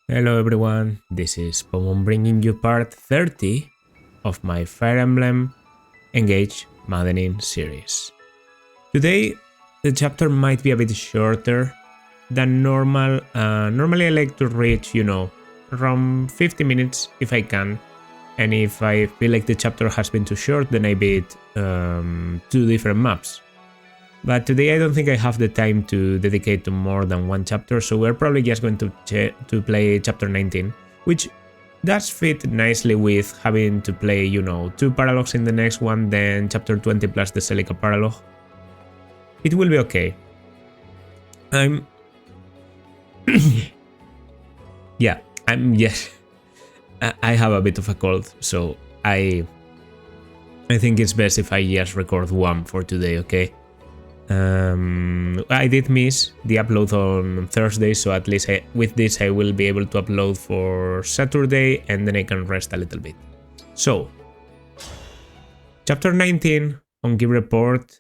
Hello everyone, this is Pomon bringing you part 30 of my Fire Emblem Engage Maddening series. Today the chapter might be a bit shorter than normal. Normally I like to reach, around 50 minutes if I can, and if I feel like the chapter has been too short then I beat 2 different maps. But today I don't think I have the time to dedicate to more than one chapter, so we're probably just going to play chapter 19, which does fit nicely with having to play, 2 paralogs in the next one, then chapter 20 plus the Celica paralog. It will be okay. I have a bit of a cold, so I think it's best if I just record one for today, okay? I did miss the upload on Thursday, so at least with this I will be able to upload for Saturday and then I can rest a little bit. So, chapter 19 on Give Report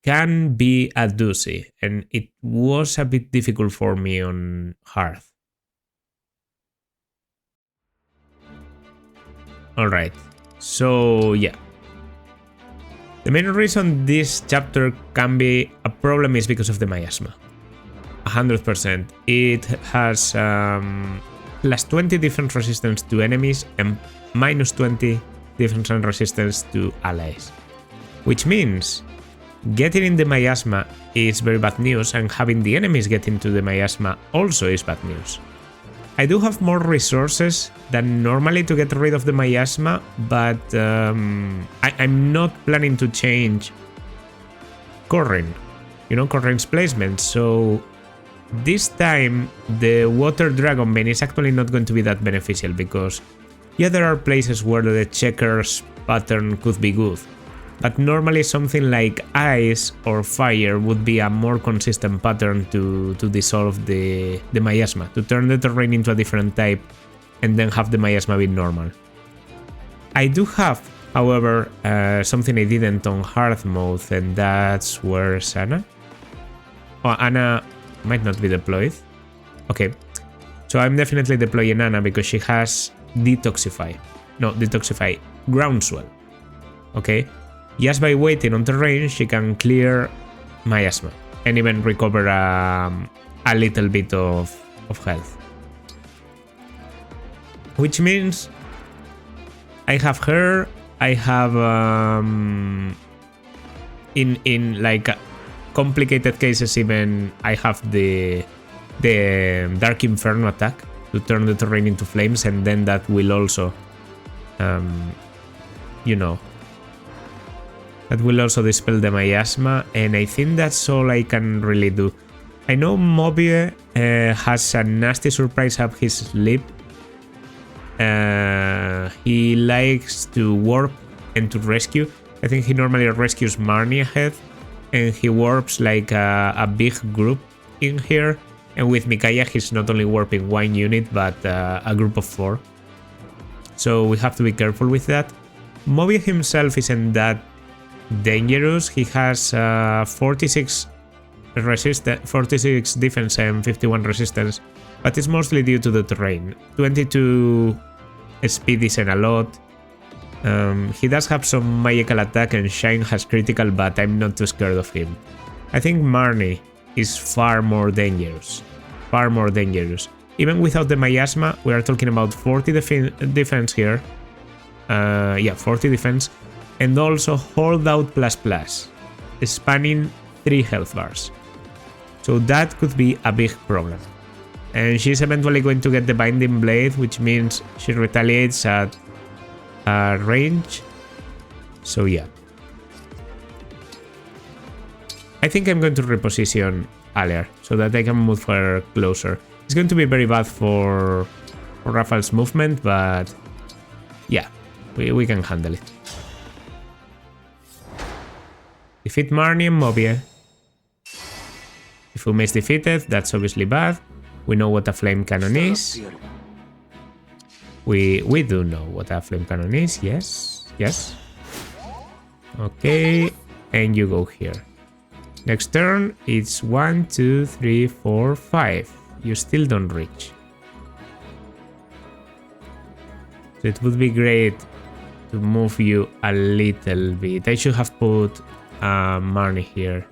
can be a doozy, and it was a bit difficult for me on hard. Alright, so yeah. The main reason this chapter can be a problem is because of the miasma. 100%. It has plus 20 defense resistance to enemies and minus 20 defense and resistance to allies. Which means getting in the miasma is very bad news, and having the enemies get into the miasma also is bad news. I do have more resources than normally to get rid of the miasma, but I'm not planning to change Corrin, Corrin's placement, so this time the Water Dragon Bane is actually not going to be that beneficial, because yeah, there are places where the checkers pattern could be good, but normally something like ice or fire would be a more consistent pattern to dissolve the miasma, to turn the terrain into a different type and then have the miasma be normal. I do have, however, something I didn't on hard mode, and that's where's Anna? Oh, Anna might not be deployed. Okay, so I'm definitely deploying Anna because she has Detoxify, Groundswell. Okay. Just by waiting on terrain, she can clear miasma and even recover a little bit of health. Which means I have her, I have in like complicated cases even I have the Dark Inferno attack to turn the terrain into flames, and then that will also that will also dispel the miasma, and I think that's all I can really do. I know Mobie has a nasty surprise up his sleeve. He likes to warp and to rescue. I think he normally rescues Marnie ahead, and he warps like a big group in here. And with Micaiah, he's not only warping one unit, but a group of 4. So we have to be careful with that. Mobie himself isn't that dangerous. He has 46 defense and 51 resistance, but it's mostly due to the terrain. 22 speed isn't a lot. He does have some magical attack, and Shine has critical, but I'm not too scared of him. I think Marnie is far more dangerous. Even without the miasma, we are talking about 40 defense here. 40 defense. And also Holdout ++, spanning 3 health bars. So that could be a big problem. And she's eventually going to get the Binding Blade, which means she retaliates at range. So yeah. I think I'm going to reposition Aller so that I can move her closer. It's going to be very bad for Raphael's movement, but yeah, we can handle it. Defeat Marnie and Mobie. If Ume is defeated, that's obviously bad. We know what a flame cannon is. We do know what a flame cannon is, yes. Okay, and you go here. Next turn, it's 1, 2, 3, 4, 5. You still don't reach. So it would be great to move you a little bit. I should have put money here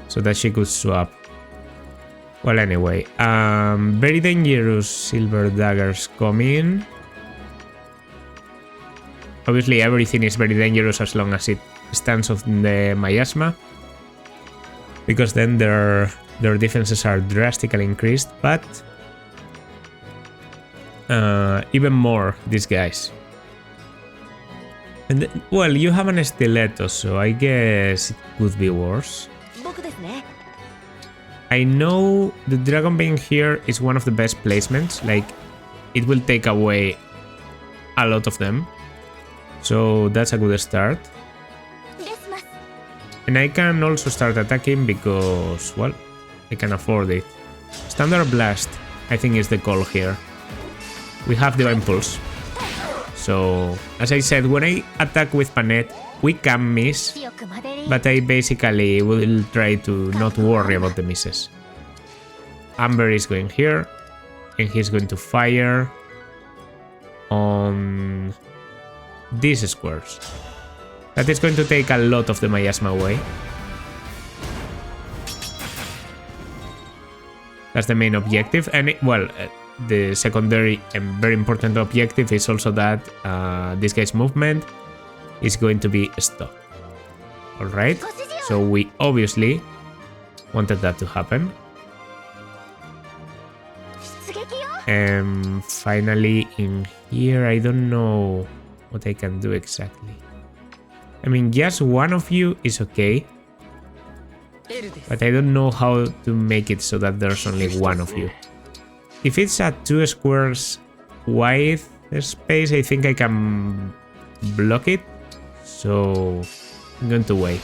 so that she could swap. Well, anyway, very dangerous silver daggers coming. Obviously, everything is very dangerous as long as it stands on the miasma, because then their defenses are drastically increased, but even more these guys. And well, you have an stiletto, so I guess it could be worse. I know the Dragon Bane here is one of the best placements, like it will take away a lot of them, so that's a good start. And I can also start attacking because, well, I can afford it. Standard Blast, I think, is the call here. We have Divine Pulse. So, as I said, when I attack with Panette, we can miss, but I basically will try to not worry about the misses. Amber is going here, and he's going to fire on these squares. That is going to take a lot of the miasma away. That's the main objective, and well, the secondary and very important objective is also that this guy's movement is going to be stopped. Alright, so we obviously wanted that to happen. And finally in here, I don't know what I can do exactly. I mean, just one of you is okay, but I don't know how to make it so that there's only one of you. If it's a 2 squares wide space, I think I can block it, so I'm going to wait.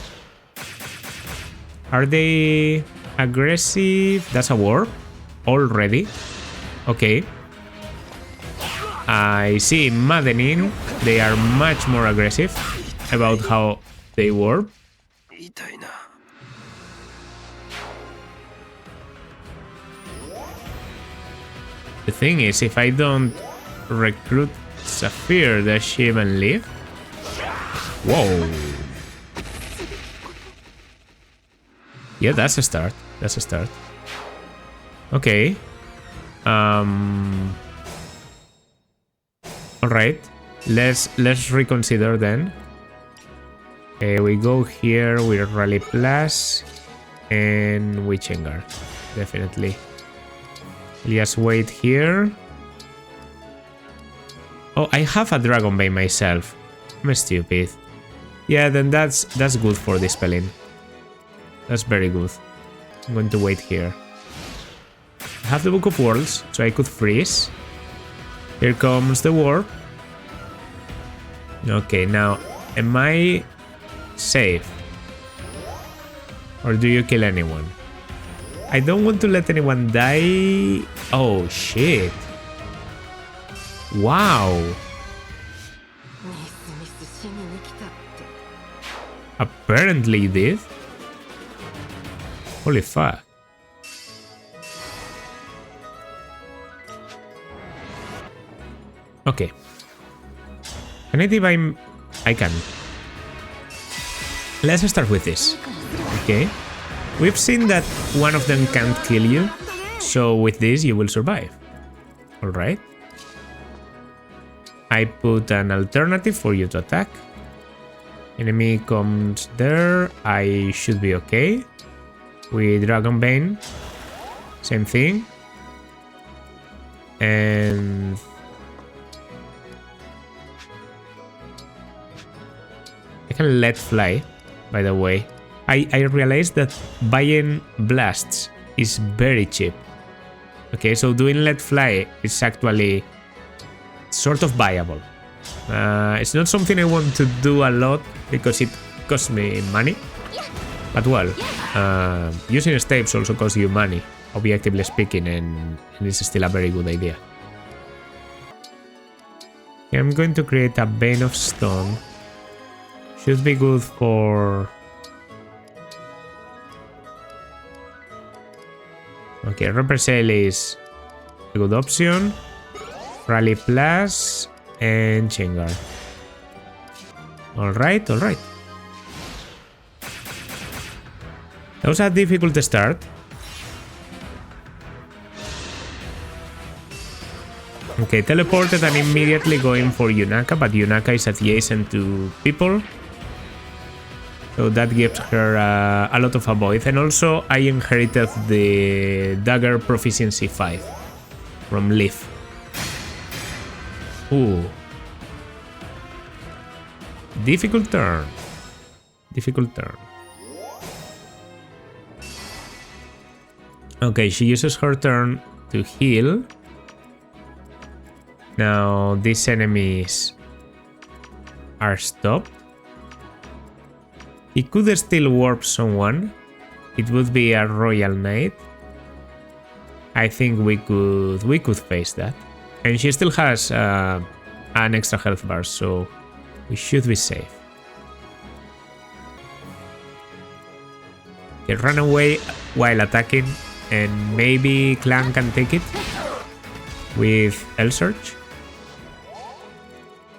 Are they aggressive? That's a warp already. Okay. I see maddening. They are much more aggressive about how they warp. The thing is, if I don't recruit Sapphire, does she even live? Whoa. Yeah, that's a start. That's a start. Okay. Alright. Let's reconsider then. We go here, we rally plus, and we chain guard. Definitely. Just wait here. Oh, I have a Dragon Bane myself. I'm stupid. Yeah, then that's good for dispelling. That's very good. I'm going to wait here. I have the Book of Worlds, so I could freeze. Here comes the warp. Okay, now, am I safe? Or do you kill anyone? I don't want to let anyone die. Oh, shit. Wow. Apparently you did. Holy fuck. Okay. Can I divine? I can. Let's start with this. Okay. We've seen that one of them can't kill you, so with this you will survive. Alright. I put an alternative for you to attack. Enemy comes there. I should be okay. With Dragon Bane. Same thing. And I can let fly, by the way. I realized that buying blasts is very cheap. Okay, so doing let fly is actually sort of viable. It's not something I want to do a lot because it costs me money. But well, using stapes also costs you money, objectively speaking, and it's still a very good idea. Okay, I'm going to create a Bane of Stone. Should be good for... Okay, Represale is a good option. Rally Plus and Chain Guard. Alright, alright. That was a difficult start. Okay, teleported and immediately going for Yunaka, but Yunaka is adjacent to people. So that gives her a lot of avoid. And also I inherited the dagger proficiency 5 from Leaf. Ooh. Difficult turn. Difficult turn. Okay, she uses her turn to heal. Now these enemies are stopped. He could still warp someone. It would be a Royal Knight. I think we could face that. And she still has an extra health bar, so we should be safe. Okay, run away while attacking, and maybe Clan can take it with L Search.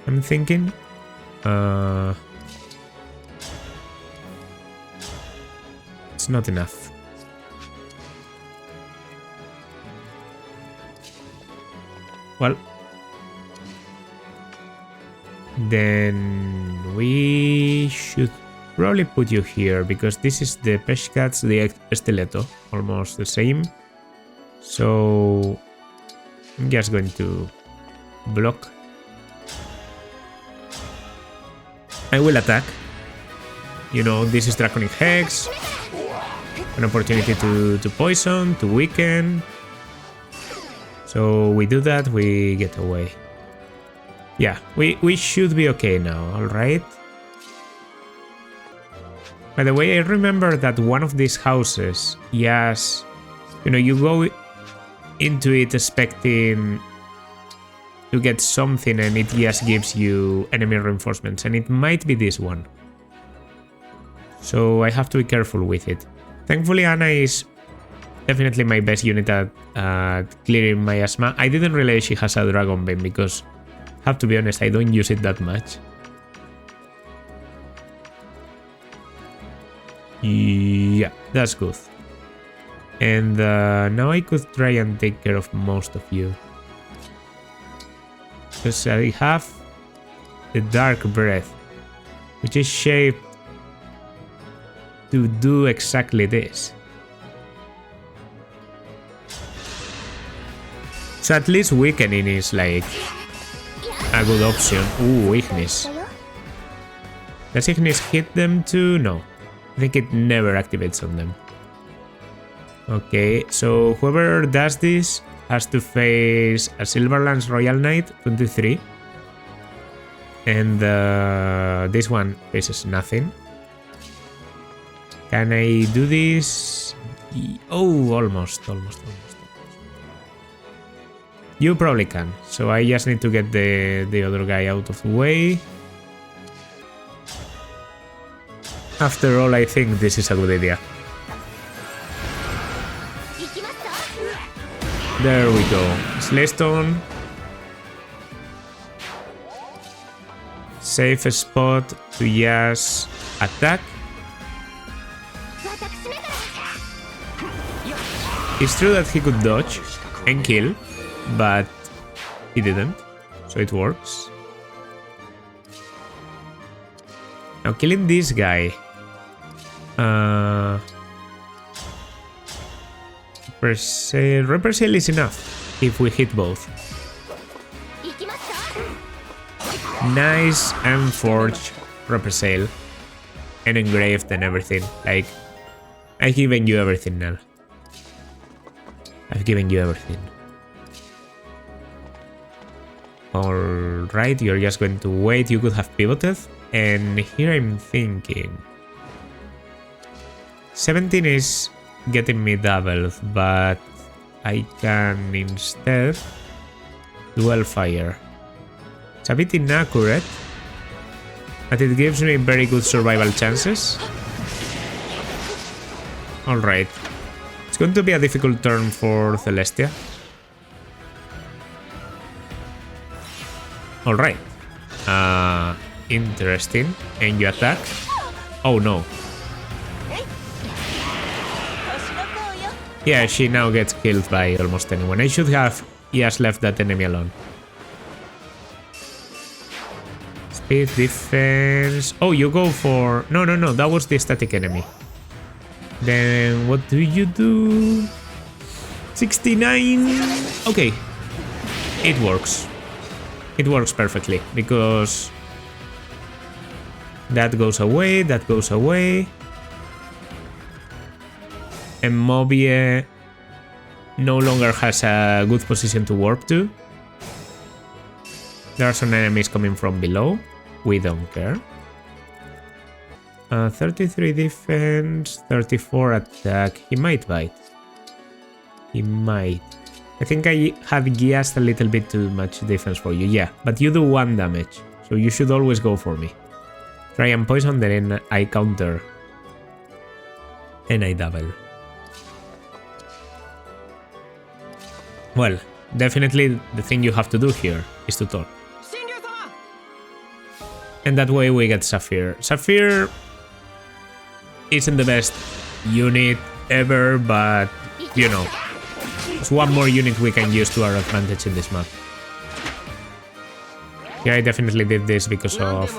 I'm thinking. It's not enough. Well, then we should probably put you here, because this is the Peshkats, the Stiletto, almost the same. So I'm just going to block. I will attack. You know, this is Draconic Hex. An opportunity to poison, to weaken. So we do that, we get away. Yeah, we should be okay now, alright? By the way, I remember that one of these houses, yes, you know, you go into it expecting to get something and it just gives you enemy reinforcements, and it might be this one. So I have to be careful with it. Thankfully, Anna is definitely my best unit at clearing miasma. I didn't realize she has a Dragon Beam because, have to be honest, I don't use it that much. Yeah, that's good. And now I could try and take care of most of you. Because I have the Dark Breath, which is shaped to do exactly this. So at least weakening is like a good option. Ooh, Ignis. Does Ignis hit them too? No. I think it never activates on them. Okay, so whoever does this has to face a Silverlands Royal Knight, 23. And this one faces nothing. Can I do this? Oh, almost. You probably can. So I just need to get the other guy out of the way. After all, I think this is a good idea. There we go. Slaystone. Safe spot to just attack. It's true that he could dodge and kill, but he didn't, so it works. Now killing this guy. Repersail is enough if we hit both. Nice and forged Repersail and engraved and everything. Like, I've given you everything now. I've given you everything. Alright, you're just going to wait. You could have pivoted. And here I'm thinking 17 is getting me doubled, but I can instead dual fire. It's a bit inaccurate, but it gives me very good survival chances. Alright. It's going to be a difficult turn for Celestia. Alright. Interesting. And you attack. Oh no. Yeah, she now gets killed by almost anyone. I should have just left that enemy alone. Speed, defense... Oh, you go for... No, that was the static enemy. Then what do you do? 69... Okay. It works. It works perfectly, because... That goes away, that goes away. And Mobie no longer has a good position to warp to. There are some enemies coming from below. We don't care. 33 defense, 34 attack. He might bite. He might. I think I had just a little bit too much defense for you. Yeah, but you do 1 damage, so you should always go for me. Try and poison, then I counter. And I double. Well, definitely the thing you have to do here is to talk. And that way we get Sapphire. Sapphire isn't the best unit ever, but you know, it's one more unit we can use to our advantage in this map. Yeah, I definitely did this because of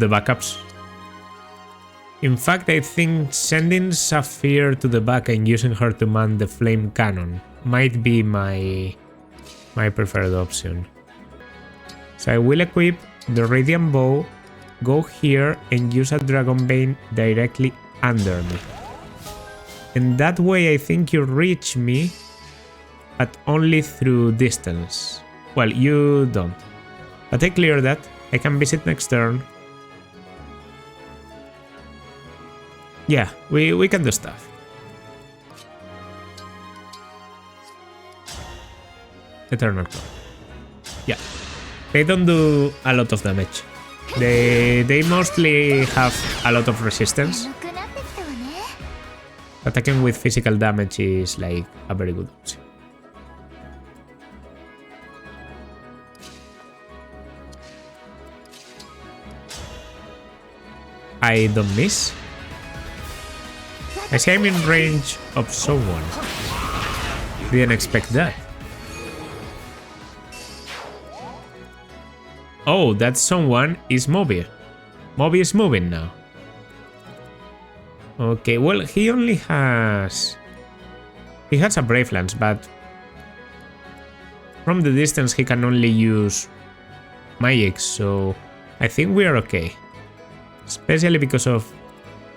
the backups. In fact, I think sending Sapphire to the back and using her to man the flame cannon might be my preferred option. So I will equip the Radiant Bow, go here and use a Dragon Bane directly under me. And that way I think you reach me, but only through distance. Well, you don't. But I clear that. I can visit next turn. Yeah, we can do stuff. Eternal Claw. Yeah. They don't do a lot of damage. They mostly have a lot of resistance. Attacking with physical damage is like a very good option. I don't miss. I see I'm in range of someone. Didn't expect that. Oh, that someone is Mobie. Mobie is moving now. Okay, well, he only has... He has a Brave Lance, but... From the distance he can only use magic, so... I think we are okay. Especially because of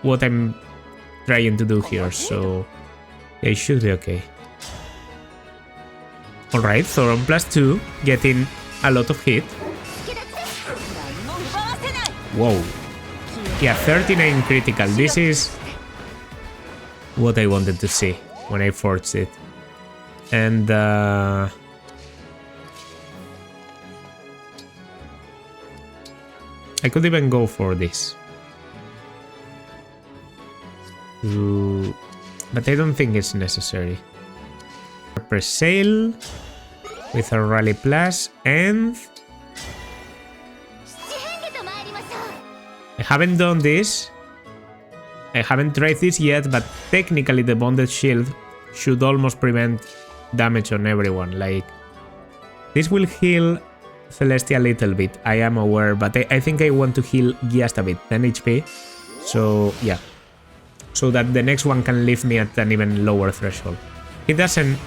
what I'm trying to do here, so... They should be okay. Alright, Thoron +2, getting a lot of hit. Whoa. Yeah, 39 critical. This is what I wanted to see when I forged it. And I could even go for this. But I don't think it's necessary. Press sail with a rally plus, and I haven't done this. I haven't tried this yet, but technically the bonded shield should almost prevent damage on everyone. Like, this will heal Celestia a little bit, I am aware, but I think I want to heal just a bit, 10 HP. So yeah, so that the next one can leave me at an even lower threshold. He doesn't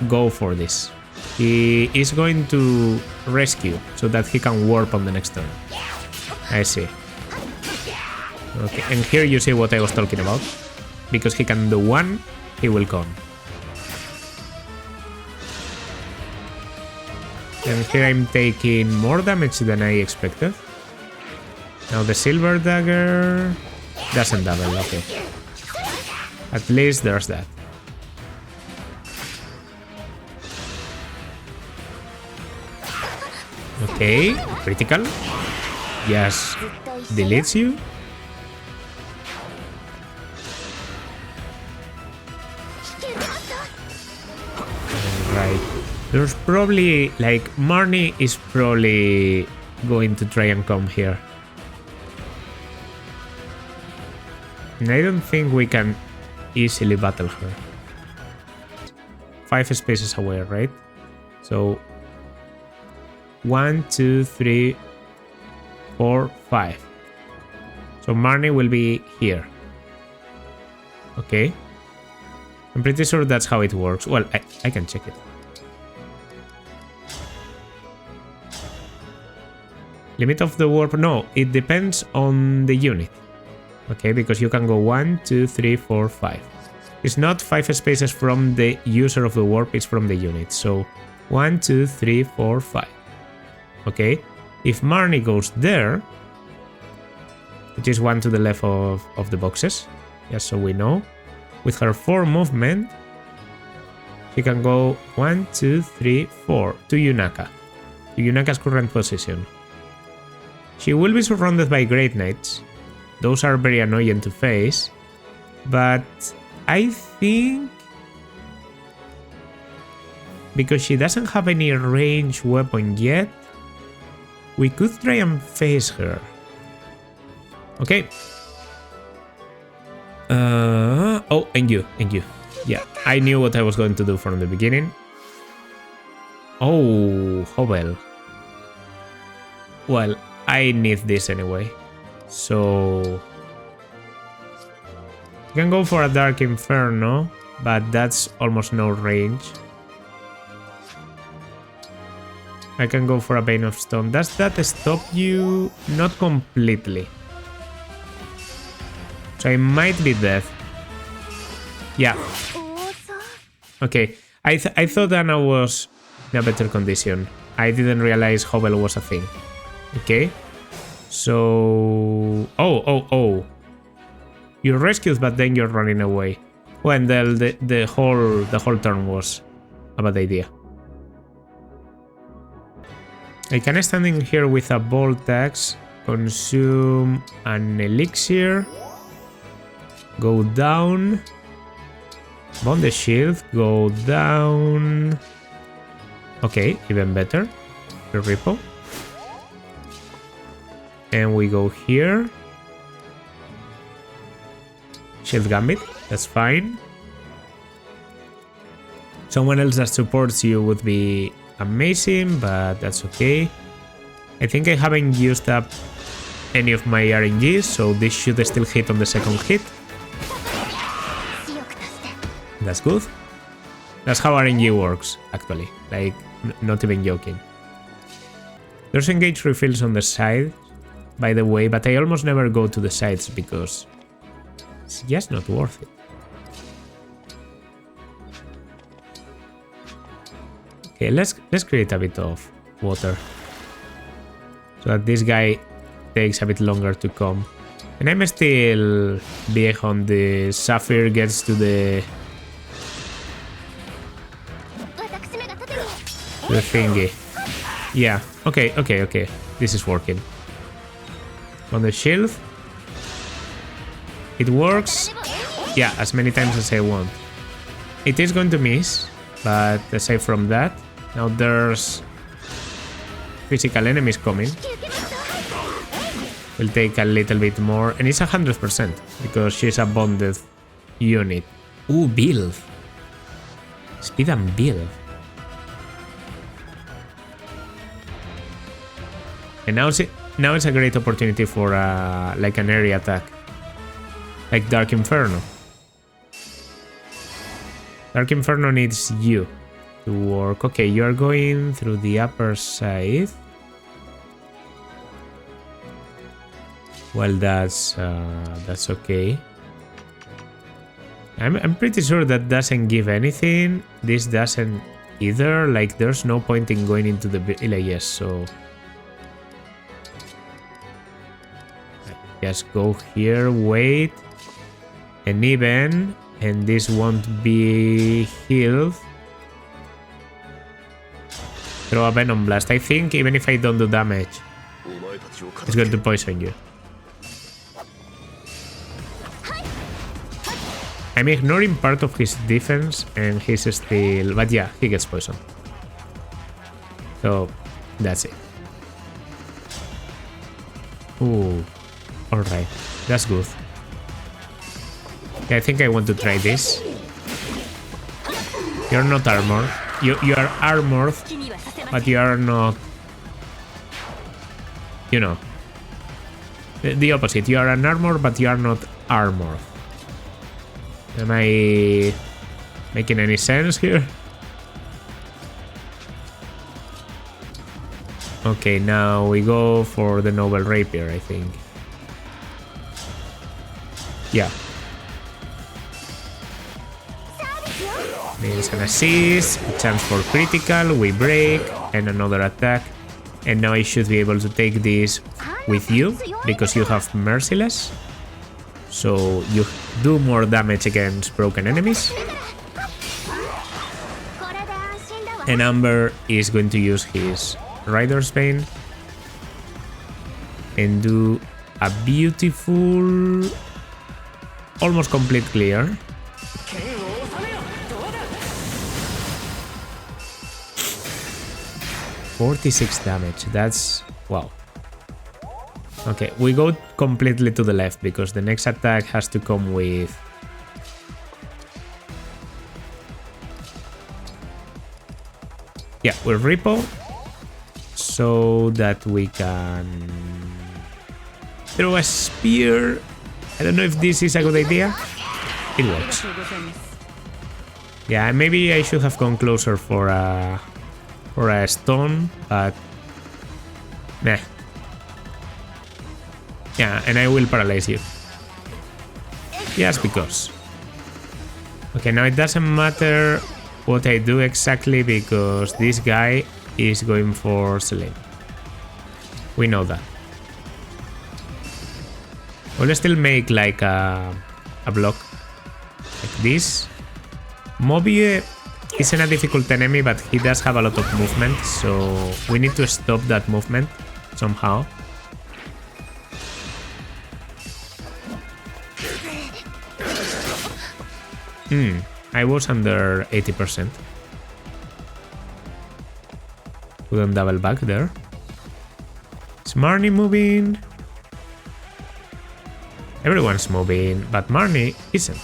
go for this. He is going to rescue so that he can warp on the next turn. I see. Okay, and here you see what I was talking about. Because he can do one, he will come. And here I'm taking more damage than I expected. Now the Silver Dagger doesn't double, okay. At least there's that. Okay, critical. Yes, deletes you. Right. There's probably, like, Marnie is probably going to try and come here. And I don't think we can easily battle her. 5 spaces away, right? So 1, 2, 3, 4, 5. So Marnie will be here. Okay. I'm pretty sure that's how it works. Well, I can check it. Limit of the warp? No, it depends on the unit. Okay, because you can go 1, 2, 3, 4, 5. It's not 5 spaces from the user of the warp, it's from the unit. So 1, 2, 3, 4, 5. Okay, if Marnie goes there, which is 1 to the left of the boxes, just so we know, with her 4 movement, she can go 1, 2, 3, 4 to Yunaka, to Yunaka's current position. She will be surrounded by Great Knights. Those are very annoying to face, but I think because she doesn't have any ranged weapon yet, we could try and face her. Okay. Oh, and you. Yeah, I knew what I was going to do from the beginning. Oh, Hobel. Well, I need this anyway. So you can go for a Dark Inferno, but that's almost no range. I can go for a Bane of Stone. Does that stop you? Not completely. So I might be dead. Yeah. Okay. I thought Anna was in a better condition. I didn't realize Hobel was a thing. Okay. So... Oh. You're rescued, but then you're running away. Well, the whole turn was a bad idea. I can stand in here with a Bolt Axe, consume an elixir, go down, bond the shield, go down. Okay, even better. The Ripple. And we go here. Shield Gambit, that's fine. Someone else that supports you would be amazing, but that's okay. I think I haven't used up any of my RNGs, so this should still hit on the second hit. That's good. That's how RNG works, actually. Like, not even joking. There's engage refills on the side, by the way, but I almost never go to the sides because it's just not worth it. Okay, let's create a bit of water so that this guy takes a bit longer to come. And I'm still behind the Sapphire gets to the thingy. Yeah, okay. This is working. On the shield. It works. Yeah, as many times as I want. It is going to miss, but aside from that, now there's physical enemies coming. Will take a little bit more, and it's 100% because she's a bonded unit. Ooh, build. Speed and build. And now it's a great opportunity for like an area attack, like Dark Inferno. Dark Inferno needs you to work. Okay, you are going through the upper side. Well, that's okay. I'm pretty sure that doesn't give anything. This doesn't either. Like, there's no point in going into the villages, so just go here, wait, and even, and this won't be healed. Throw a Venom Blast. I think even if I don't do damage, it's going to poison you. I'm ignoring part of his defense and he's still... But yeah, he gets poisoned. So, that's it. Ooh. Alright. That's good. Yeah, I think I want to try this. You're not armored. You are armored, but you are not... You know. The opposite. You are an armor, but you are not armored. Am I making any sense here? Okay, now we go for the Noble Rapier, I think. Yeah. Means an assist, a chance for critical, we break, and another attack. And now I should be able to take this with you, because you have Merciless. So you do more damage against broken enemies. And Amber is going to use his Rider's Bane and do a beautiful, almost complete clear. $46 damage, that's wow. Okay, we go completely to the left because the next attack has to come with... Yeah, with Repo, so that we can throw a spear. I don't know if this is a good idea. It works. Yeah, maybe I should have gone closer for a stone, but nah. Yeah, and I will paralyze you. Just because. Okay, now it doesn't matter what I do exactly because this guy is going for Selene. We know that. We'll still make like a block like this. Mobie isn't a difficult enemy, but he does have a lot of movement, so we need to stop that movement somehow. I was under 80%. Couldn't double back there. Is Marnie moving? Everyone's moving, but Marnie isn't.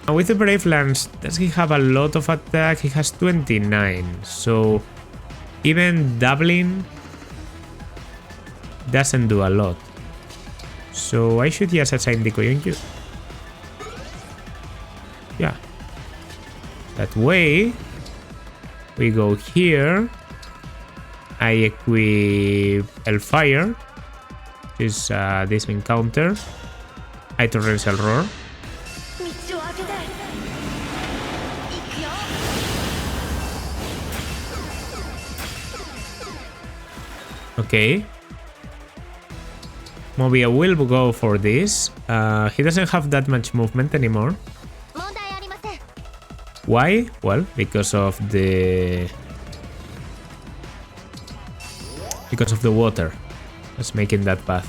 Now with the Brave Lance, does he have a lot of attack? He has 29, so even doubling doesn't do a lot. So I should just assign Decoy on you. Yeah. That way, we go here. I equip Hellfire, which is this encounter. I Torrential Roar. Okay. Mobia will go for this. He doesn't have that much movement anymore. Why? Well, because of the water that's making that path.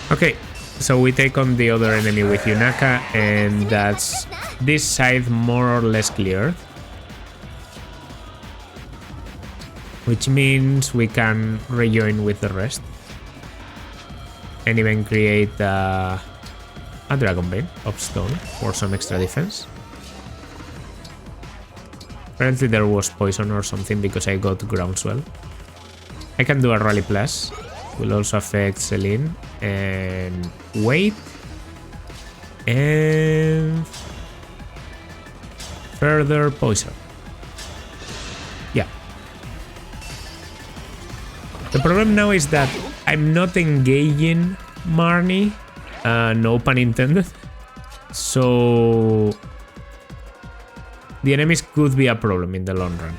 Okay, so we take on the other enemy with Yunaka, and that's this side more or less cleared. Which means we can rejoin with the rest. And even create a Dragon Bane of stone for some extra defense. Apparently there was poison or something because I got Groundswell. I can do a Rally Plus. Will also affect Selene. And wait. And further poison. Yeah. The problem now is that I'm not engaging Marnie. No pun intended. So the enemies could be a problem in the long run.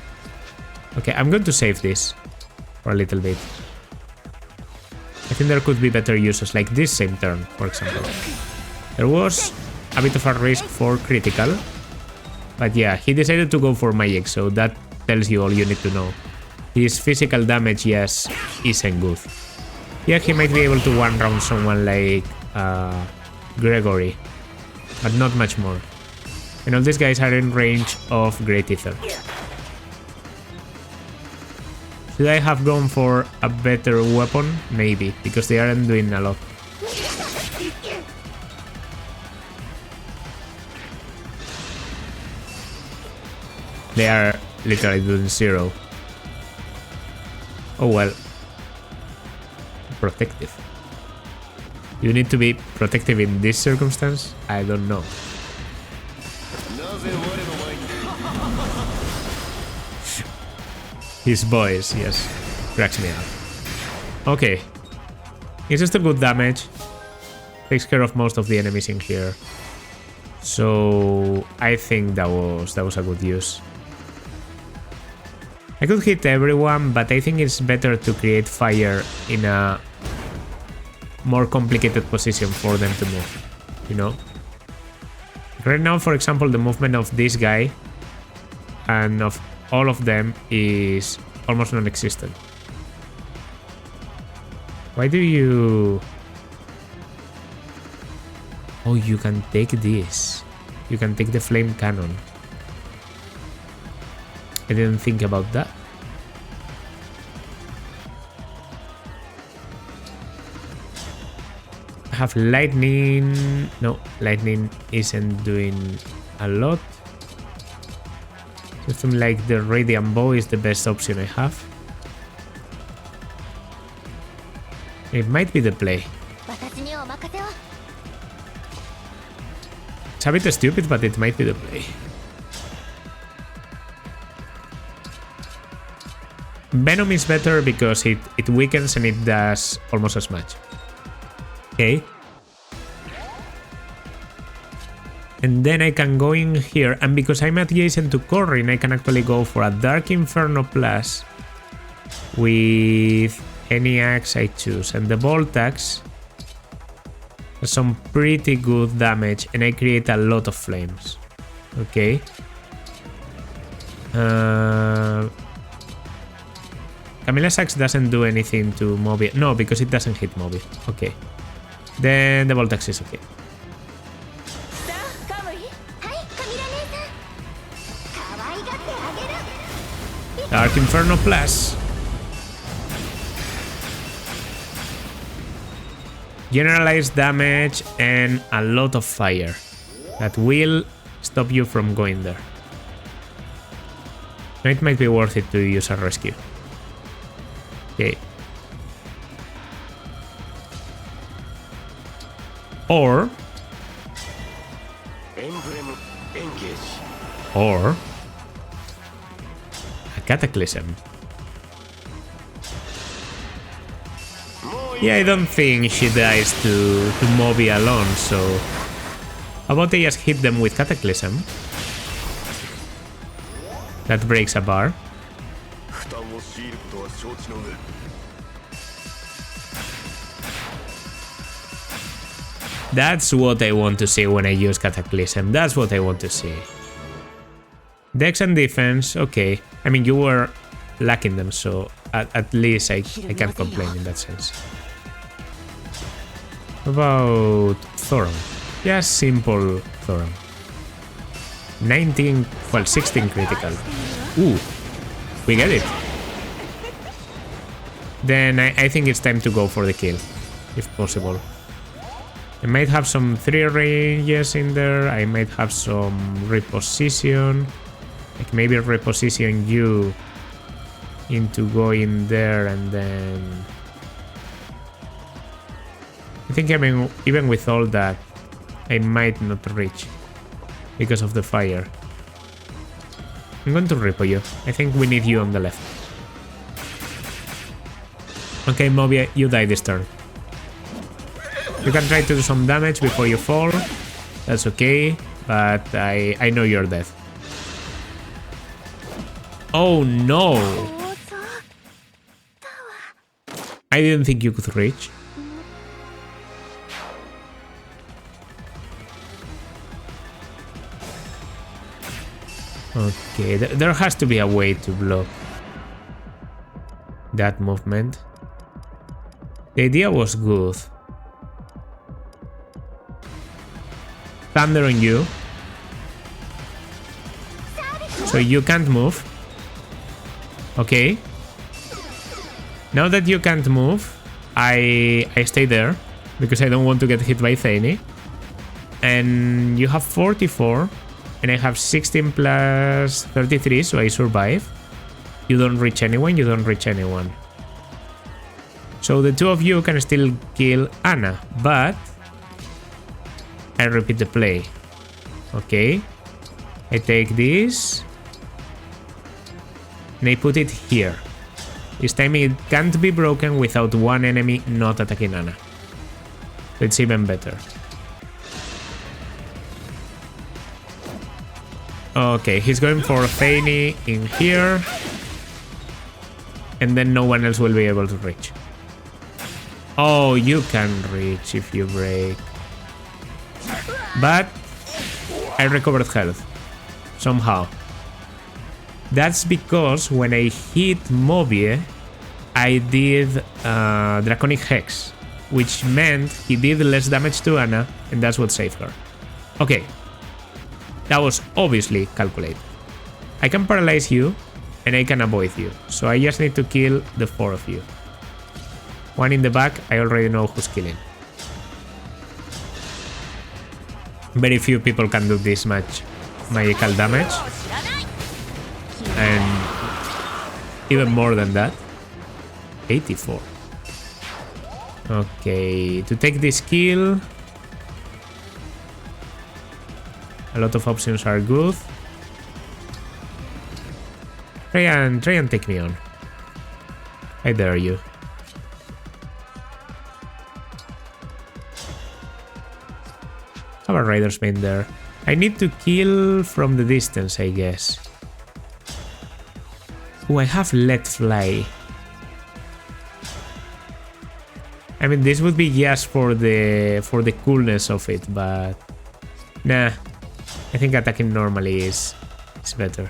Okay, I'm going to save this for a little bit. I think there could be better uses like this same turn, for example. There was a bit of a risk for critical, but yeah, he decided to go for magic, so that tells you all you need to know. His physical damage, yes, isn't good. Yeah, he might be able to one-round someone like Gregory, but not much more. And all these guys are in range of Great Ether. Should I have gone for a better weapon? Maybe, because they aren't doing a lot. They are literally doing 0. Oh well. Protective. You need to be protective in this circumstance? I don't know. His voice, yes, cracks me up. Okay. It's just a good damage. Takes care of most of the enemies in here. So I think that was a good use. I could hit everyone, but I think it's better to create fire in a more complicated position for them to move, you know? Right now, for example, the movement of this guy and of all of them is almost non-existent. Why do you... Oh, you can take this. You can take the flame cannon. I didn't think about that. I have lightning. No, lightning isn't doing a lot. Something like the radiant bow is the best option I have. It might be the play. It's a bit stupid, but it might be the play. Venom is better because it weakens and it does almost as much. Okay. And then I can go in here, and because I'm adjacent to Corrin, I can actually go for a Dark Inferno Plus with any axe I choose. And the Bolt Axe has some pretty good damage, and I create a lot of flames. Okay. Camilla's axe doesn't do anything to Moby. No, because it doesn't hit Moby. Okay. Then the Bolt Axe is okay. Dark Inferno Plus. Generalized damage and a lot of fire. That will stop you from going there. Now it might be worth it to use a rescue. Okay. Or a Cataclysm. Yeah, I don't think she dies to Moby alone, so how about I just hit them with Cataclysm? That breaks a bar. That's what I want to see when I use Cataclysm. That's what I want to see. Dex and defense, okay. I mean, you were lacking them, so at least I can't complain in that sense. How about Thoron? Yeah, simple Thoron. 19, well, 16 critical. Ooh, we get it. Then I think it's time to go for the kill, if possible. I might have some 3 ranges in there. I might have some reposition. Like maybe reposition you into going there, and then I think even with all that, I might not reach because of the fire. I'm going to repo you. I think we need you on the left. Okay, Moby, you die this turn. You can try to do some damage before you fall. That's okay, but I know you're dead. Oh no! I didn't think you could reach. Okay, there has to be a way to block that movement. The idea was good. Thunder on you. So you can't move. Okay. Now that you can't move, I stay there because I don't want to get hit by Thane. And you have 44 and I have 16 plus 33, so I survive. You don't reach anyone, you don't reach anyone. So the two of you can still kill Anna, but I repeat the play. Okay, I take this and I put it here. This time it can't be broken without one enemy not attacking Anna. So it's even better. Okay, he's going for Thane in here. And then no one else will be able to reach. Oh, you can reach if you break. But I recovered health. Somehow. That's because when I hit Mobie, I did Draconic Hex. Which meant he did less damage to Anna, and that's what saved her. Okay. That was obviously calculated. I can paralyze you, and I can avoid you. So I just need to kill the 4 of you. One in the back, I already know who's killing. Very few people can do this much magical damage. And even more than that. 84. Okay, to take this kill, a lot of options are good. Try and take me on. I dare you. Have a Rider's Bane there. I need to kill from the distance, I guess. Oh, I have Let Fly. I mean, this would be just for the coolness of it, but nah. I think attacking normally is better.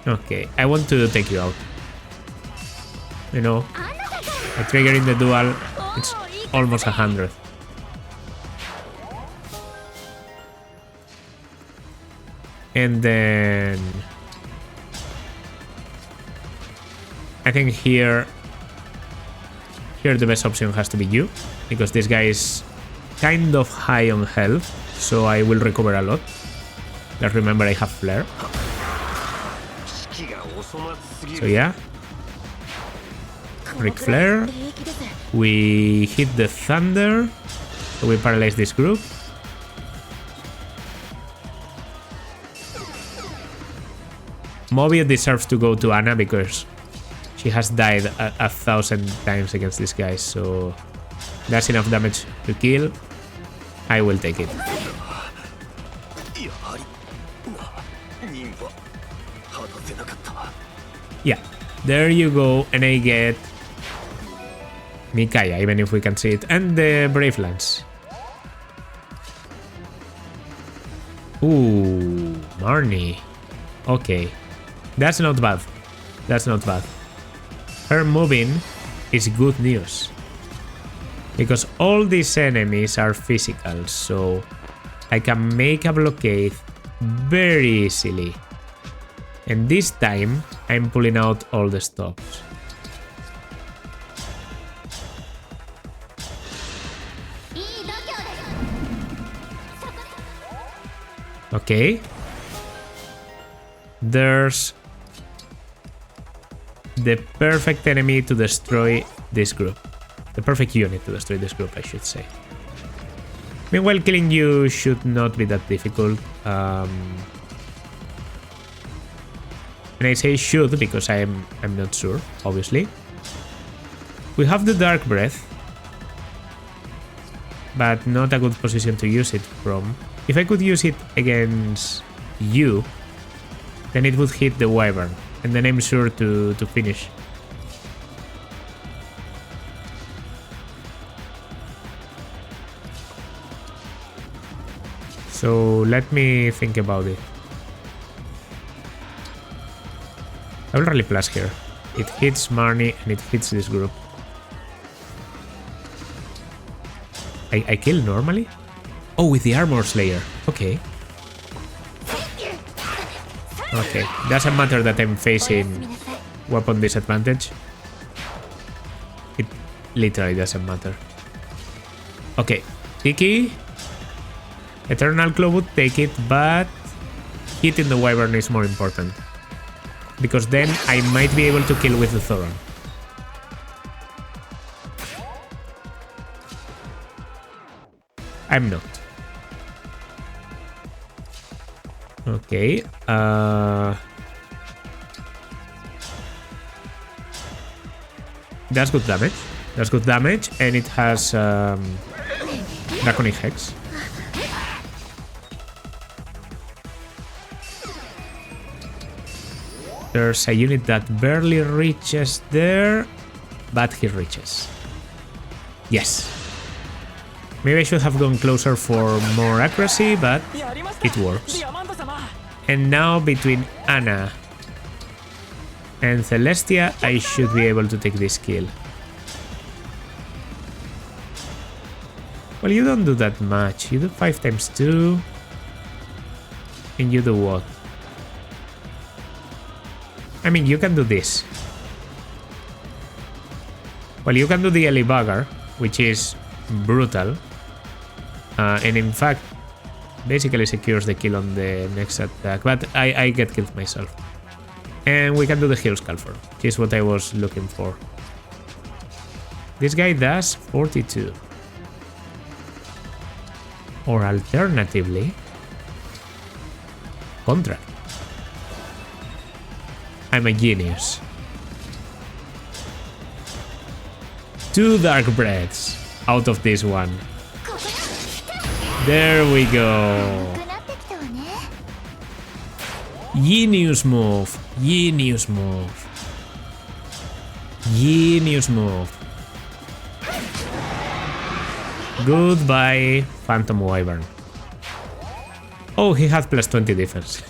Okay, I want to take you out. You know, I trigger in the dual. It's almost 100. And then I think here the best option has to be you, because this guy is kind of high on health, so I will recover a lot. Let's remember I have flare. So yeah, Ric Flair. We hit the thunder, so we paralyze this group. Mobie deserves to go to Anna because she has died 1,000 times against this guy, so that's enough damage to kill. I will take it. Yeah, there you go, and I get Mikaya, even if we can see it, and the Brave Lance. Ooh, Marnie. Okay, that's not bad. That's not bad. Her moving is good news, because all these enemies are physical, so I can make a blockade very easily. And this time, I'm pulling out all the stops. Okay. There's the perfect enemy to destroy this group. The perfect unit to destroy this group, I should say. Meanwhile, killing you should not be that difficult. And I say should because I'm not sure, obviously. We have the Dark Breath, but not a good position to use it from. If I could use it against you, then it would hit the Wyvern, and then I'm sure to finish. So let me think about it. I will rally plus here. It hits Marnie and it hits this group. I kill normally? Oh, with the Armor Slayer. Okay. Okay, doesn't matter that I'm facing weapon disadvantage. literally doesn't matter. Okay, Tiki. Eternal Claw would take it, but hitting the Wyvern is more important. Because then I might be able to kill with the Thoron. I'm not. Okay. That's good damage. That's good damage, and it has Draconic Hex. There's a unit that barely reaches there, but he reaches. Yes. Maybe I should have gone closer for more accuracy, but it works. And now between Anna and Celestia, I should be able to take this kill. Well, you don't do that much. You do 5 times 2. And you do what? I mean, you can do this. Well, you can do the Ellie Bugger, which is brutal. And in fact, basically secures the kill on the next attack. But I get killed myself. And we can do the Hero Scalper, which is what I was looking for. This guy does 42. Or alternatively, Contract. I'm a genius. 2 Dark Breaths out of this one. There we go. Genius move. Genius move. Genius move. Goodbye, Phantom Wyvern. Oh, he had plus 20 defense.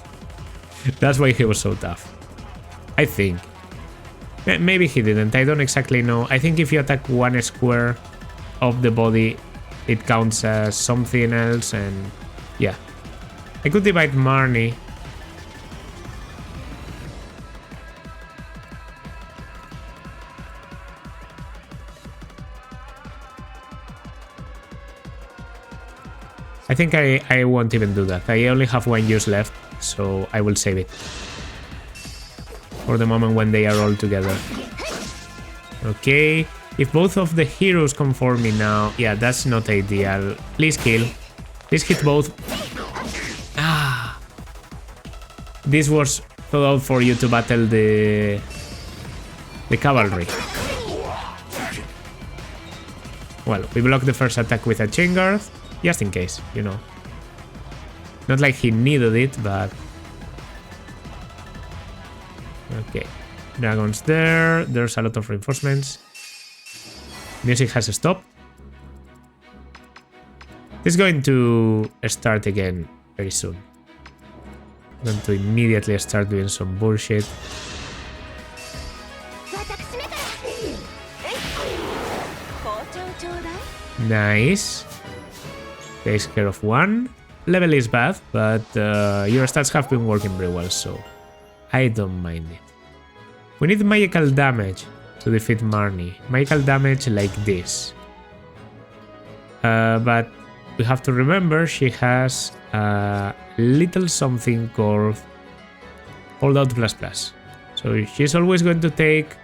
That's why he was so tough. I think. Maybe he didn't. I don't exactly know. I think if you attack one square of the body, it counts as something else, and yeah. I could divide Marnie. I think I won't even do that. I only have 1 use left, so I will save it. For the moment when they are all together. Okay, if both of the heroes come for me now, yeah, that's not ideal. Please kill. Please hit both. Ah. This was thought out for you to battle the cavalry. Well, we blocked the first attack with a Chain Guard, just in case, you know. Not like he needed it, but... Okay, dragons there. There's a lot of reinforcements. Music has stopped. It's going to start again very soon. I'm going to immediately start doing some bullshit. Nice. Takes care of 1. Level is bad, but your stats have been working very well, so I don't mind it. We need magical damage to defeat Marnie. Magical damage like this. But we have to remember she has a little something called Holdout Plus Plus. So she's always going to take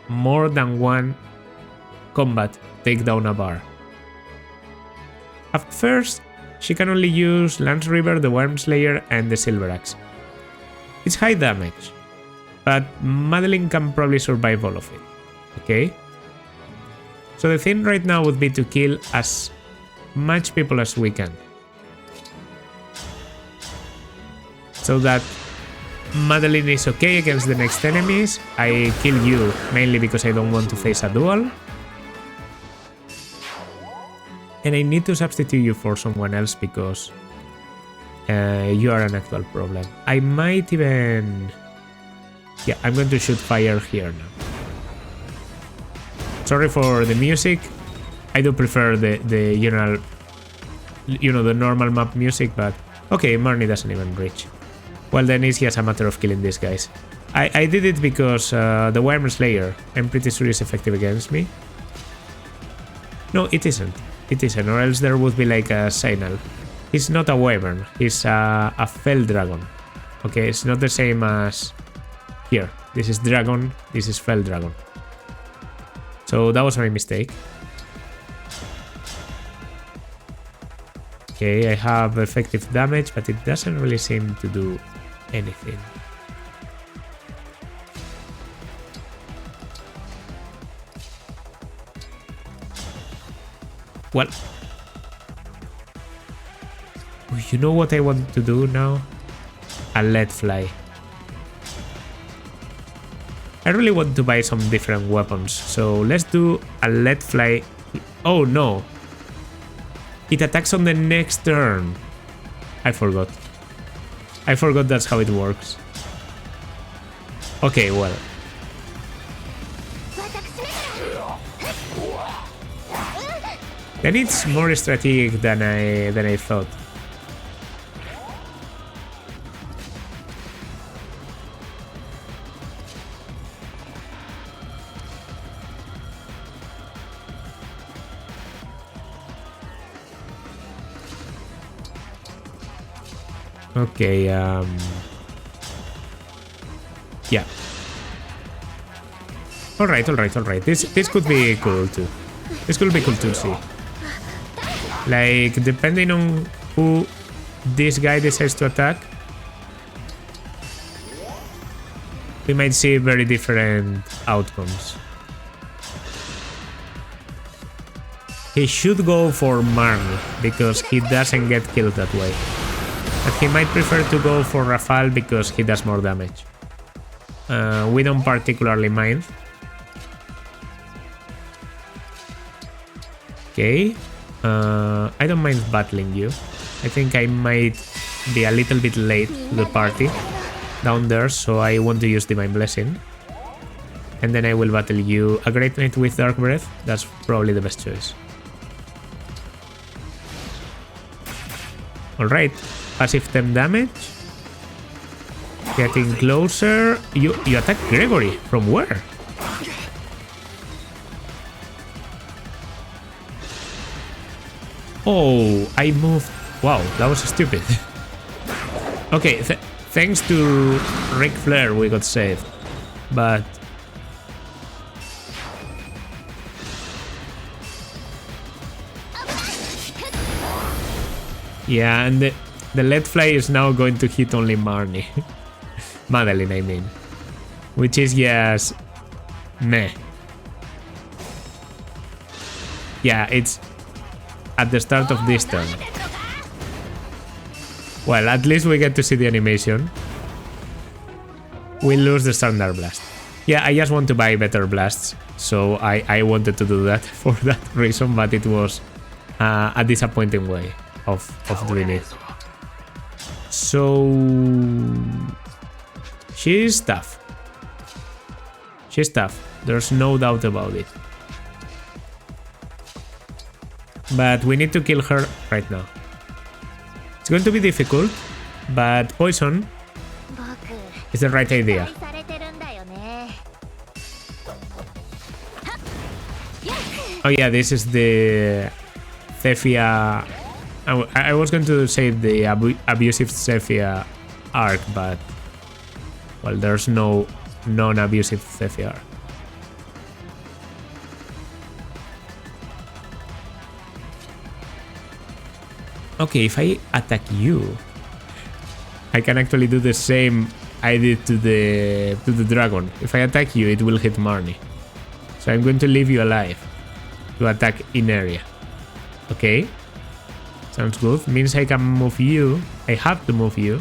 more than 1 combat take down a bar. At first, she can only use Lance River, the Worm Slayer, and the Silver Axe. It's high damage, but Madeline can probably survive all of it, okay? So the thing right now would be to kill as much people as we can. So that Madeline is okay against the next enemies. I kill you mainly because I don't want to face a duel. And I need to substitute you for someone else because you are an actual problem. I might even... Yeah, I'm going to shoot fire here now. Sorry for the music. I do prefer the general, you know, the normal map music, but okay, Marnie doesn't even reach. Well, then it's just a matter of killing these guys. I did it because the Worm Slayer, I'm pretty sure, is effective against me. No, it isn't. It isn't, or else there would be like a signal. He's not a wyvern. He's a fell dragon. Okay, it's not the same as here. This is dragon. This is fell dragon. So that was my mistake. Okay, I have effective damage, but it doesn't really seem to do anything. Well, you know what I want to do now? A lead fly. I really want to buy some different weapons, so let's do a lead fly. Oh no! It attacks on the next turn. I forgot. I forgot that's how it works. Okay, well. Then it's more strategic than I thought. Okay, yeah. Alright. This could be cool too. This could be cool to see. Like, depending on who this guy decides to attack, we might see very different outcomes. He should go for Marnie, because he doesn't get killed that way. But he might prefer to go for Rafale because he does more damage. We don't particularly mind. Okay. I don't mind battling you. I think I might be a little bit late to the party down there, so I want to use Divine Blessing. And then I will battle you. A Great Knight with Dark Breath, that's probably the best choice. Alright, passive temp damage. Getting closer. You attack Gregory. From where? Oh, I moved. Wow, that was stupid. Okay, thanks to Ric Flair we got saved. But yeah, and the lead fly is now going to hit only Marnie. Madeline, I mean. Which is just meh. Yeah, it's at the start of this turn. Well, at least we get to see the animation. We lose the standard blast. Yeah, I just want to buy better blasts, so I wanted to do that for that reason, but it was a disappointing way of doing it. So she's tough. She's tough. There's no doubt about it. But we need to kill her right now. It's going to be difficult, but poison is the right idea. Oh yeah, this is the Zephia. I was going to say the abusive Zephia arc, but well, there's no non-abusive Zephia arc. Okay, if I attack you, I can actually do the same I did to the dragon. If I attack you, it will hit Marnie. So I'm going to leave you alive to attack in area. Okay, sounds good. Means I can move you. I have to move you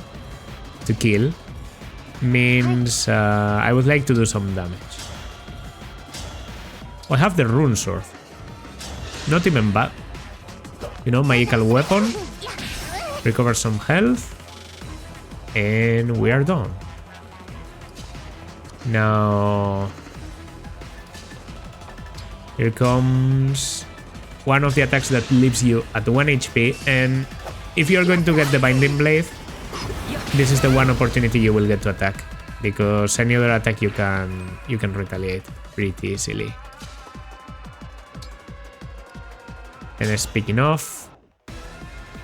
to kill. Means I would like to do some damage. I have the rune sword. Not even bad. You know, magical weapon. Recover some health. And we are done. Now here comes one of the attacks that leaves you at 1 HP, and if you're going to get the Binding Blade, this is the one opportunity you will get to attack, because any other attack you can retaliate pretty easily. And speaking of...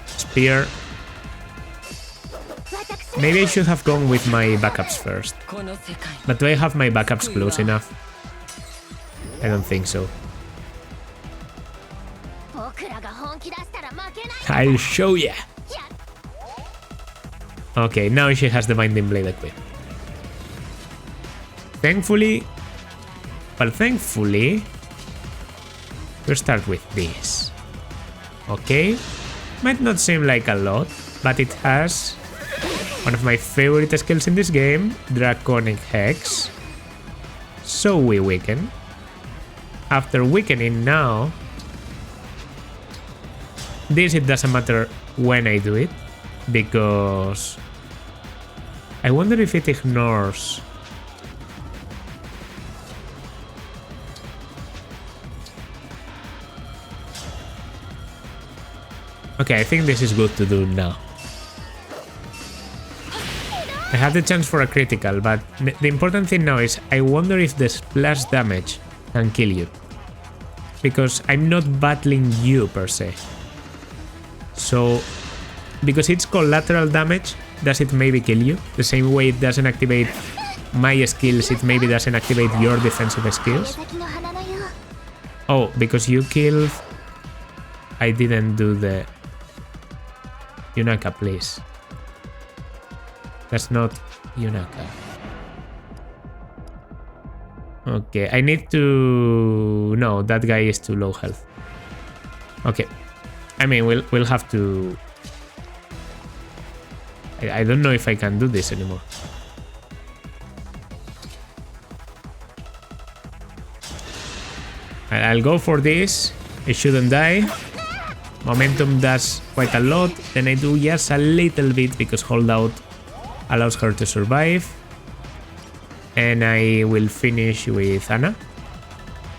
Spear. Maybe I should have gone with my backups first. But do I have my backups close enough? I don't think so. I'll show ya! Okay, now she has the Binding Blade equipped. Thankfully... Well, thankfully... We'll start with this. Okay. Might not seem like a lot, but it has one of my favorite skills in this game, Draconic Hex. So we weaken. After weakening now... This, it doesn't matter when I do it, because... I wonder if it ignores... Okay, I think this is good to do now. I have the chance for a critical, but the important thing now is I wonder if the splash damage can kill you. Because I'm not battling you per se. So, because it's collateral damage, does it maybe kill you? The same way it doesn't activate my skills, it maybe doesn't activate your defensive skills. Oh, because you killed... I didn't do the... Yunaka, please. That's not Yunaka. Okay, I need to... No, that guy is too low health. Okay. I mean, we'll have to... I don't know if I can do this anymore. I'll go for this. I shouldn't die. Momentum does quite a lot. Then I do just a little bit because holdout allows her to survive. And I will finish with Anna.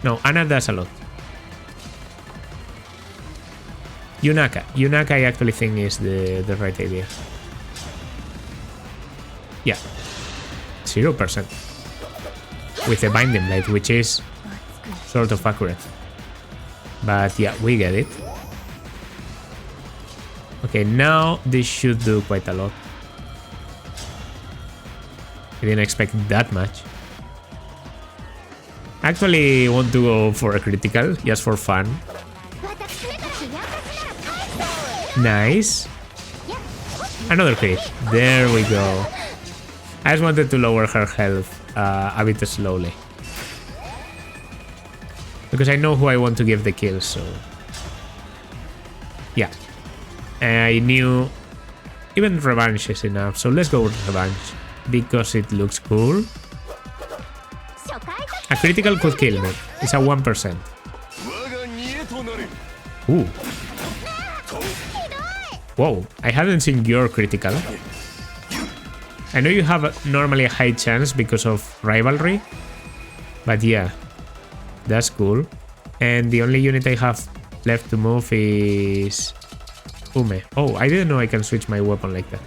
No, Anna does a lot. Yunaka. Yunaka I actually think is the right idea. Yeah. 0%. With a Binding Blade, which is sort of accurate. But yeah, we get it. Okay, now this should do quite a lot. I didn't expect that much. Actually want to go for a critical, just for fun. Nice. Another crit. There we go. I just wanted to lower her health a bit slowly. Because I know who I want to give the kill, so... Yeah. I knew... Even Revenge is enough, so let's go with Revenge. Because it looks cool. A critical could kill me. It's a 1%. Ooh. Whoa, I haven't seen your critical. I know you have normally a high chance because of rivalry. But yeah, that's cool. And the only unit I have left to move is... Ume. Oh, I didn't know I can switch my weapon like that.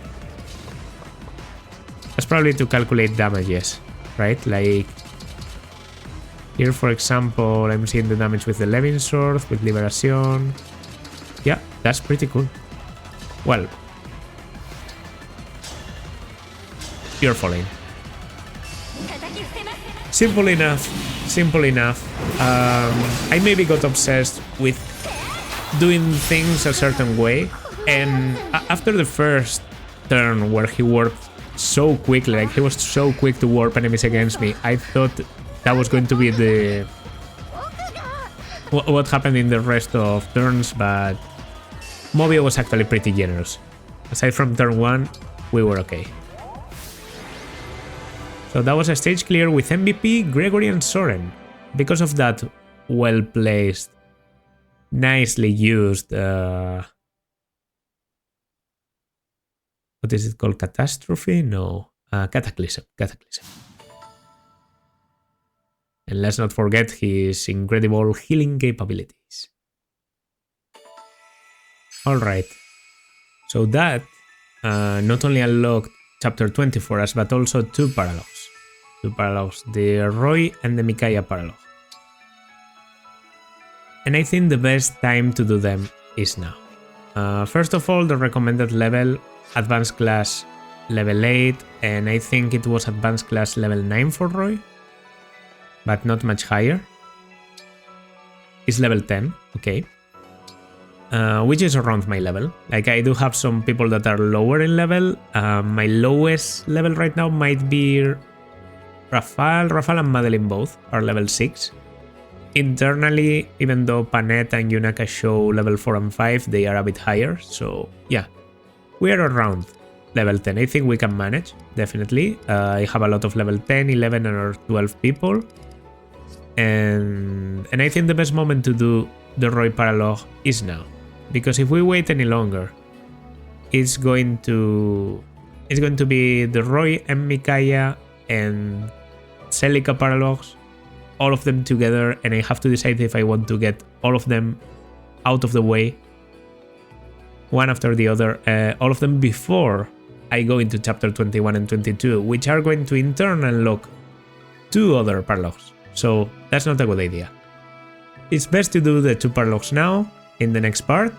That's probably to calculate damages, right? Like... Here, for example, I'm seeing the damage with the Levin Sword, with Liberation. Yeah, that's pretty cool. Well... You're falling. Simple enough. Simple enough. I maybe got obsessed with doing things a certain way. And after the first turn where he warped so quickly, like he was so quick to warp enemies against me, I thought that was going to be the... what happened in the rest of turns, but Mobio was actually pretty generous. Aside from turn 1, we were okay. So that was a stage clear with MVP, Gregory and Soren. Because of that well-placed, nicely used... what is it called? Catastrophe? No. Cataclysm. Cataclysm. And let's not forget his incredible healing capabilities. Alright. So that not only unlocked Chapter 20 for us, but also two paralogs. The Roy and the Micaiah paralog. and I think the best time to do them is now. First of all, the recommended level, advanced class level 8, and I think it was advanced class level 9 for Roy, but not much higher. It's level 10, okay. Which is around my level. Like, I do have some people that are lower in level. My lowest level right now might be Rafal and Madeline both are level 6. Internally, even though Panette and Yunaka show level 4 and 5, they are a bit higher. So yeah, we are around level 10. I think we can manage, definitely. I have a lot of level 10, 11 or 12 people. And I think the best moment to do the Roy Paralogue is now. Because if we wait any longer, it's going to be the Roy and Mikaya and Celica Paralogues, all of them together, and I have to decide if I want to get all of them out of the way, one after the other, all of them before I go into chapter 21 and 22, which are going to in turn unlock 2 other Paralogues. So that's not a good idea. It's best to do the 2 Paralogues now, in the next part,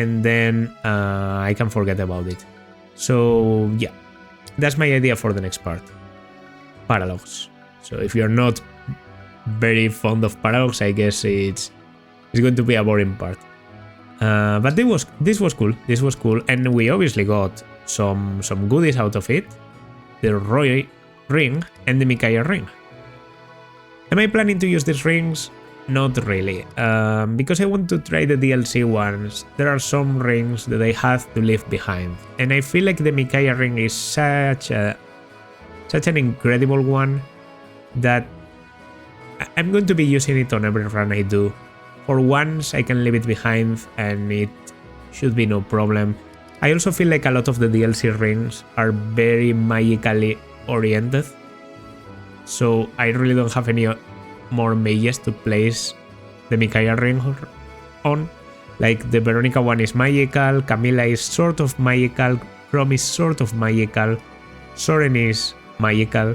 and then I can forget about it. So yeah, that's my idea for the next part. Paralogues. So if you're not very fond of Paralogues, I guess it's going to be a boring part. But this was cool. This was cool, and we obviously got some goodies out of it. The Roy ring and the Mikaya ring. Am I planning to use these rings? Not really, because I want to try the DLC ones. There are some rings that I have to leave behind, and I feel like the Mikaya ring is such an incredible one that I'm going to be using it on every run I do. For once, I can leave it behind, and it should be no problem. I also feel like a lot of the DLC rings are very magically oriented, so I really don't have any more mages to place the Mikaya ring on. Like, the Veronica one is magical, Camilla is sort of magical, Chrome is sort of magical, Soren is magical,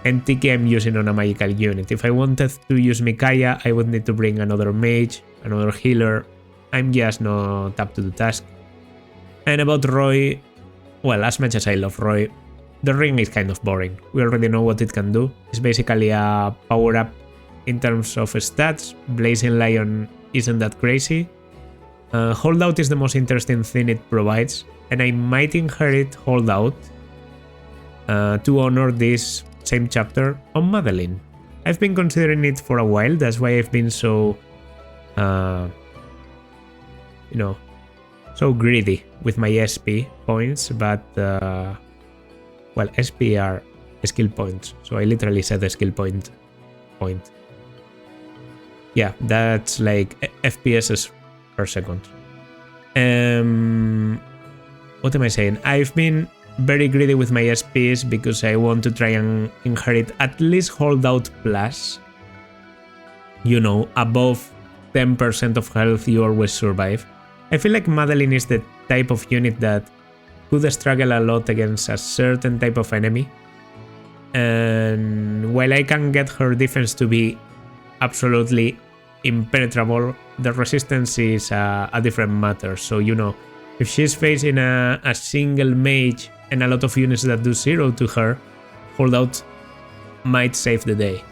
and Tiki I'm using on a magical unit. If I wanted to use Mikaya, I would need to bring another mage, another healer. I'm just not up to the task. And about Roy, well, as much as I love Roy, the ring is kind of boring. We already know what it can do. It's basically a power-up in terms of stats. Blazing Lion isn't that crazy. Holdout is the most interesting thing it provides, and I might inherit Holdout to honor this same chapter on Madeline. I've been considering it for a while, that's why I've been so, so greedy with my SP points, but, well, SP are skill points, so I literally said a skill point. Yeah, that's like FPS per second. What am I saying? I've been very greedy with my SPs because I want to try and inherit at least Holdout Plus. You know, above 10% of health you always survive. I feel like Madeline is the type of unit that could struggle a lot against a certain type of enemy. And while I can get her defense to be absolutely impenetrable, the resistance is a different matter. So, you know, if she's facing a single mage and a lot of units that do 0 to her, Holdout might save the day.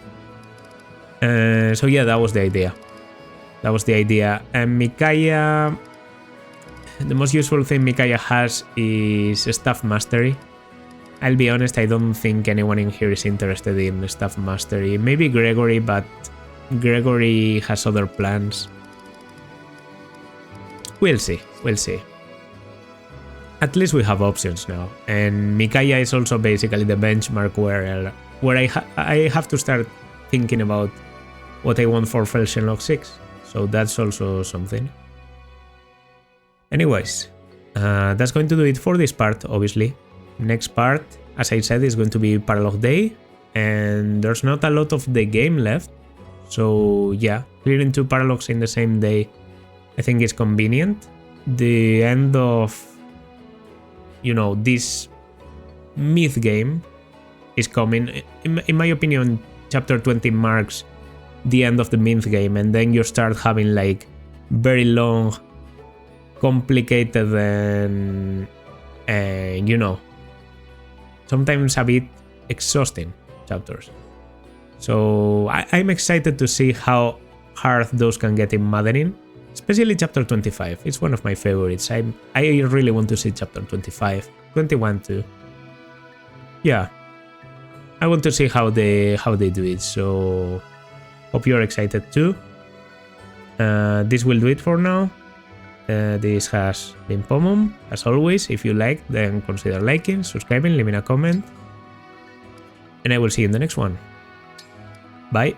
So yeah, that was the idea. And Mikaya, the most useful thing Mikaya has is Staff Mastery. I'll be honest, I don't think anyone in here is interested in Staff Mastery. Maybe Gregory, but Gregory has other plans. We'll see. At least we have options now. And Mikaya is also basically the benchmark where I have to start thinking about what I want for Felshenlock 6. So that's also something. Anyways, that's going to do it for this part, obviously. Next part, as I said, is going to be Paralogue Day, and there's not a lot of the game left. So yeah, clearing 2 Paralogues in the same day, I think is convenient. The end of, you know, this myth game is coming. In my opinion, chapter 20 marks the end of the Minth game, and then you start having like very long, complicated and you know, sometimes a bit exhausting chapters. So I'm excited to see how hard those can get in Maddening, especially chapter 25. It's one of my favorites. I really want to see chapter 25, 21 too. Yeah, I want to see how they do it. So hope you're excited too. This will do it for now. This has been Pomum. As always, if you like, then consider liking, subscribing, leaving a comment, and I will see you in the next one. Bye.